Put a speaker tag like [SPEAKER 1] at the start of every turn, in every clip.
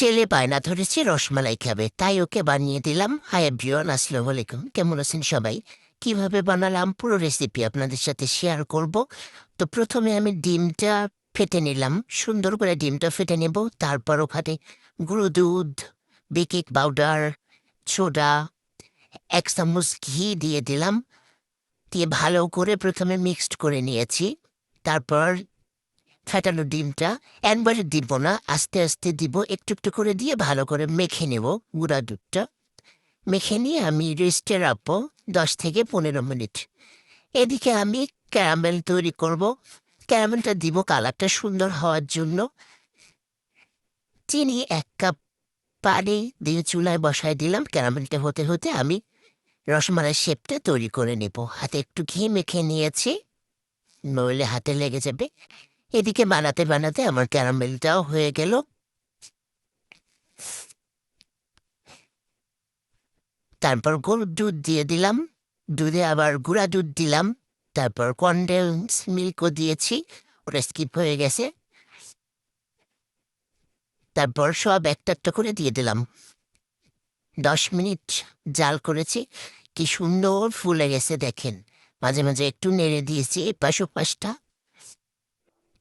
[SPEAKER 1] ছেলে বায়না ধরেছে রসমালাই খাবে, তাই ওকে বানিয়ে দিলাম। হাই এভরিওয়ান, আসসালামু আলাইকুম। কেমন আছেন সবাই? কিভাবে বানালাম পুরো রেসিপি আপনাদের সাথে শেয়ার করব। তো প্রথমে আমি ডিমটা ফেটে নিলাম, সুন্দর করে ডিমটা ফেটে নেব। তারপর ওখানে গুঁড়ো দুধ, বেকিং পাউডার, সোডা, 1 চামচ ঘি দিয়ে দিলাম। দিয়ে ভালো করে প্রথমে মিক্সড করে নিয়েছি। তারপর ফেটানো ডিমটা একবারে দিব না, আস্তে আস্তে দিব, একটু একটু করে দিয়ে ভালো করে মেখে নেব। গুঁড়া দুধটা মেখে নিয়ে আমি রেস্টে রাখবো 10 থেকে 15 মিনিট। এদিকে আমি ক্যারামেল তৈরি করব। ক্যারামেলটা দিব কালারটা সুন্দর হওয়ার জন্য। চিনি 1 কাপ, পানি দিয়ে চুলায় বসায় দিলাম। ক্যারামেলটা হতে হতে আমি রসমালাই শেপটা তৈরি করে নেব। হাতে একটু ঘি মেখে নিয়েছি, নইলে হাতে লেগে যাবে। এদিকে বানাতে বানাতে আমার ক্যারামেলটাও হয়ে গেল। তারপর গরুর দুধ দিয়ে দিলাম, দুধে আবার গুঁড়া দুধ দিলাম। তারপর কনডেন্স মিল্কও দিয়েছি, ওটা স্কিপ হয়ে গেছে। তারপর সব একটা একটা করে দিয়ে দিলাম। 10 মিনিট জাল করেছি, কি সুন্দর ফুলে গেছে দেখেন। মাঝে মাঝে একটু নেড়ে দিয়েছি এপাশ ওপাশটা।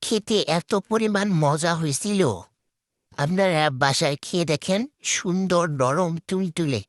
[SPEAKER 1] খেতে এত পরিমাণ মজা হয়েছিল, আপনারা বাসায় খেয়ে দেখেন। সুন্দর নরম তুলতুলে